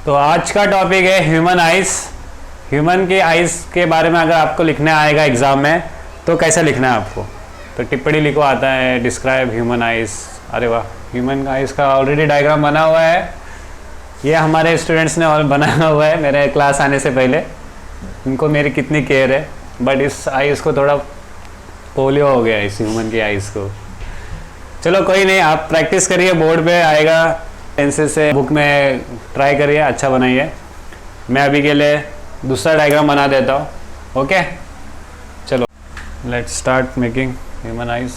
तो आज का टॉपिक है ह्यूमन आइज। ह्यूमन के आइज के बारे में अगर आपको लिखना आएगा एग्जाम में तो कैसे लिखना है आपको, तो टिप्पणी लिखो आता है डिस्क्राइब ह्यूमन आइज। अरे वाह, ह्यूमन आइज का ऑलरेडी डायग्राम बना हुआ है। ये हमारे स्टूडेंट्स ने और बनाया हुआ है मेरे क्लास आने से पहले। इनको मेरी कितनी केयर है, बट इस आइज़ को थोड़ा पोलियो हो गया इस ह्यूमन की आइज़ को। चलो कोई नहीं, आप प्रैक्टिस करिए, बोर्ड पे आएगा, पेंसिल से बुक में ट्राई करिए, अच्छा बनाइए। मैं अभी के लिए दूसरा डायग्राम बना देता हूँ। ओके, चलो let's start making human eyes.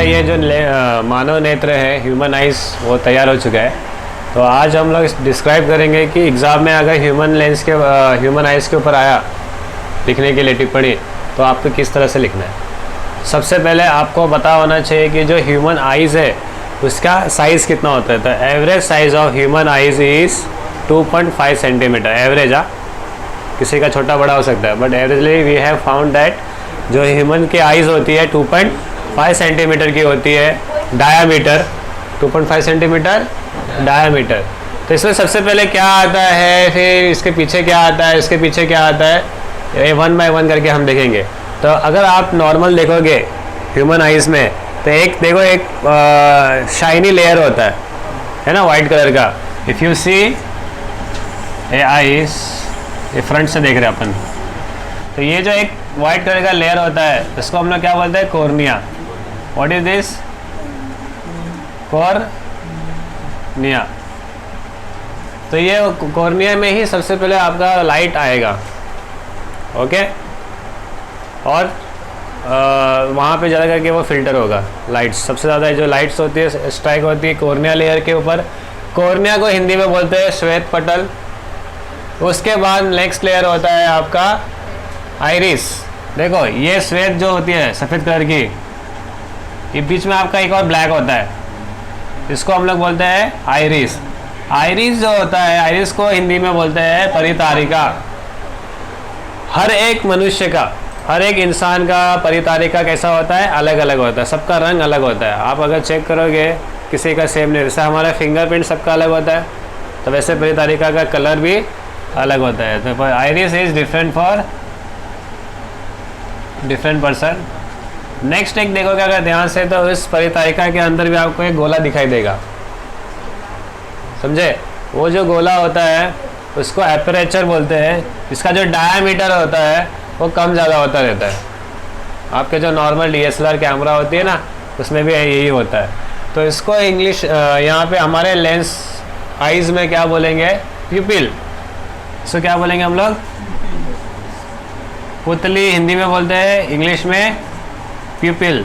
ये जो मानव नेत्र है ह्यूमन आइज वो तैयार हो चुका है। तो आज हम लोग डिस्क्राइब करेंगे कि एग्ज़ाम में अगर ह्यूमन आइज के ऊपर आया लिखने के लिए टिप्पणी, तो आपको किस तरह से लिखना है। सबसे पहले आपको पता होना चाहिए कि जो ह्यूमन आइज़ है उसका साइज़ कितना होता है। तो average size of human eyes is 2.5 centimetre. Average, किसी का छोटा बड़ा हो सकता है, but averagely we have found that जो ह्यूमन की आइज़ होती है 2.5 सेंटीमीटर की होती है। Diameter 2.5 centimetre diameter. तो इसमें सबसे पहले क्या आता है, फिर इसके पीछे क्या आता है, इसके पीछे क्या आता है, ये 1 बाय 1 करके हम देखेंगे। तो अगर आप नॉर्मल देखोगे ह्यूमन आइज़ में, तो एक देखो, एक शाइनी लेयर होता है ना, वाइट कलर का। If you see a eyes, ये फ्रंट से देख रहे हैं अपन, तो ये जो एक वाइट कलर का लेयर होता है इसको हम लोग क्या बोलते हैं, cornea. What is this, cornea. तो ये कॉर्निया में ही सबसे पहले आपका लाइट आएगा। ओके, और वहाँ पे ज़्यादा करके वो फिल्टर होगा लाइट्स। सबसे ज़्यादा जो लाइट्स होती है स्ट्राइक होती है कॉर्निया लेयर के ऊपर। कॉर्निया को हिंदी में बोलते हैं श्वेत पटल। उसके बाद नेक्स्ट लेयर होता है आपका आइरिस। देखो ये श्वेत जो होती है सफ़ेद कलर की, ये बीच में आपका एक और ब्लैक होता है, इसको हम लोग बोलते हैं आइरिस। आइरिस जो होता है, आइरिस को हिंदी में बोलते हैं परितारिका। हर एक मनुष्य का, हर एक इंसान का परितारिका कैसा होता है, अलग अलग होता है, सबका रंग अलग होता है। आप अगर चेक करोगे किसी का सेम नहीं, जैसे हमारा फिंगरप्रिंट सबका अलग होता है, तो वैसे परितारिका का कलर भी अलग होता है। तो iris is different for different person. Next एक देखोगे अगर ध्यान से, तो इस परितारिका के अंदर भी आपको एक गोला दिखाई देगा, समझे। वो जो गोला होता है उसको एपरेचर बोलते हैं। इसका जो डायामीटर होता है वो कम ज़्यादा होता रहता है। आपके जो नॉर्मल DSLR कैमरा होती है ना, उसमें भी यही होता है। तो इसको इंग्लिश यहाँ पे हमारे लेंस आइज़ में क्या बोलेंगे, प्यूपिल। इसको क्या बोलेंगे हम लोग, पुतली हिंदी में बोलते हैं, इंग्लिश में प्यूपिल।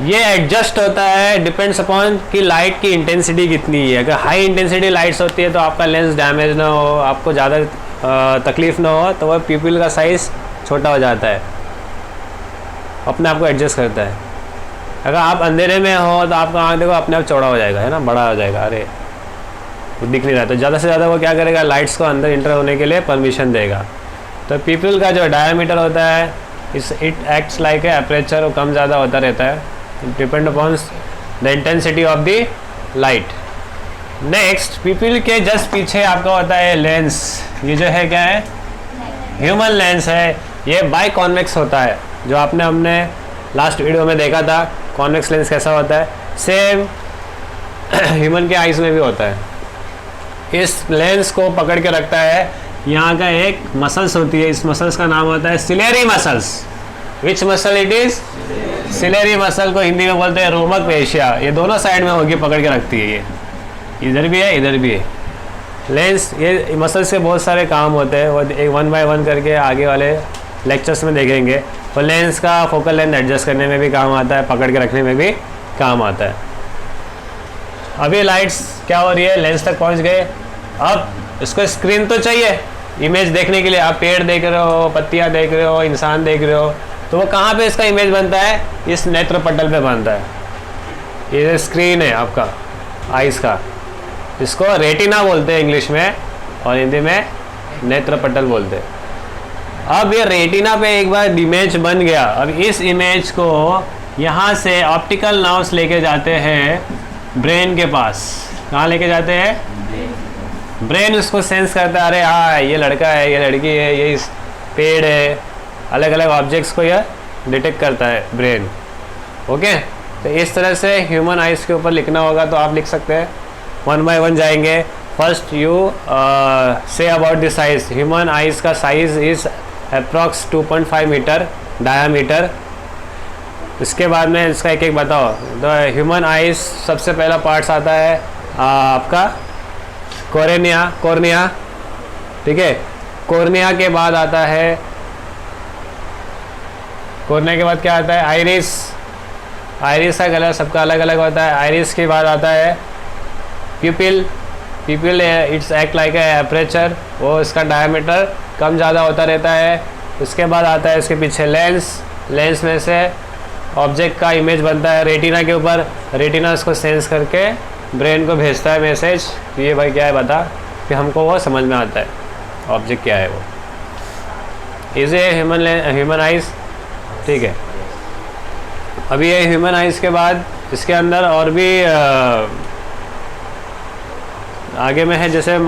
ये एडजस्ट होता है, डिपेंड्स अपॉन कि लाइट की इंटेंसिटी कितनी है। अगर हाई इंटेंसिटी लाइट्स होती है तो आपका लेंस डैमेज ना हो, आपको ज़्यादा तकलीफ ना हो, तो वह प्यूपिल का साइज़ छोटा हो जाता है, अपने आप को एडजस्ट करता है। अगर आप अंधेरे में हो तो आपका आँख देखो अपने आप चौड़ा हो जाएगा, है ना, बड़ा हो जाएगा, अरे वो दिख नहीं रहा। तो ज़्यादा से ज़्यादा वो क्या करेगा, लाइट्स को अंदर इंटर होने के लिए परमिशन देगा। तो प्यूपिल का जो डायामीटर होता है, it acts like a aperture, वो कम ज़्यादा होता रहता है, depend upon the intensity of the light. Next, प्यूपिल के जस्ट पीछे आपका होता है लेंस। ये जो है क्या है, ह्यूमन लेंस है। ये बाई कॉन्वेक्स होता है, जो आपने हमने लास्ट वीडियो में देखा था कॉन्वेक्स लेंस कैसा होता है, सेम ह्यूमन के आइज़ में भी होता है। इस लेंस को पकड़ के रखता है यहाँ का एक मसल्स होती है, इस मसल्स का नाम होता है ciliary muscles. Which muscle it is, ciliary muscle को हिंदी में बोलते हैं रोमक पेशिया। ये दोनों साइड में होगी, पकड़ के रखती है। ये इधर भी है, इधर भी है, लेंस, ये मसल्स के बहुत सारे काम होते हैं, वो एक 1 बाय 1 करके आगे वाले लेक्चर्स में देखेंगे। और लेंस का फोकल लेंथ एडजस्ट करने में भी काम आता है, पकड़ के रखने में भी काम आता है। अभी लाइट्स क्या हो रही है, लेंस तक पहुंच गए। अब इसको स्क्रीन तो चाहिए इमेज देखने के लिए। आप पेड़ देख रहे हो, पत्तियां देख रहे हो, इंसान देख रहे हो, तो वो कहाँ पे इसका इमेज बनता है, इस नेत्र पटल पे बनता है। ये स्क्रीन है आपका आइस का, इसको रेटिना बोलते हैं इंग्लिश में और हिंदी में नेत्र पटल बोलते हैं। अब ये रेटिना पे एक बार इमेज बन गया, अब इस इमेज को यहाँ से ऑप्टिकल नर्व्स लेके जाते हैं ब्रेन के पास। कहाँ लेके जाते हैं? ब्रेन उसको सेंस करता है, अरे हाँ ये लड़का है, ये लड़की है, ये इस पेड़ है, अलग अलग ऑब्जेक्ट्स को यह डिटेक्ट करता है ब्रेन। ओके, तो इस तरह से ह्यूमन आइज के ऊपर लिखना होगा तो आप लिख सकते हैं। 1 बाय 1 जाएंगे। First you say about the size. Human eyes का size is approx 2.5 metre diameter. इसके बाद में इसका एक एक बताओ। द ह्यूमन आइज सबसे पहला पार्ट्स आता है आपका कॉर्निया, ठीक है। कॉर्निया के बाद आता है, कॉर्निया के बाद क्या आता है? आइरिस। आइरिस का कलर सबका अलग अलग होता है। आइरिस के बाद आता है प्यूपिल। प्यूपिल it's act like a aperture, वो इसका डायमीटर कम ज़्यादा होता रहता है। उसके बाद आता है इसके पीछे लेंस। लेंस में से ऑब्जेक्ट का इमेज बनता है रेटिना के ऊपर। रेटिना उसको सेंस करके ब्रेन को भेजता है मैसेज कि ये भाई क्या है बता, कि हमको वो समझ में आता है ऑब्जेक्ट क्या है वो। इज ए ह्यूमन आइज, ठीक है। अभी ये ह्यूमन आइज के बाद इसके अंदर और भी आगे में है, जैसे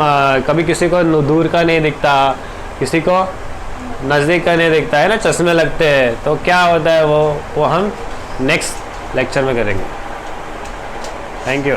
कभी किसी को दूर का नहीं दिखता, किसी को नज़दीक का नहीं दिखता है ना, चश्मे लगते हैं, तो क्या होता है वो हम नेक्स्ट लेक्चर में करेंगे। Thank you.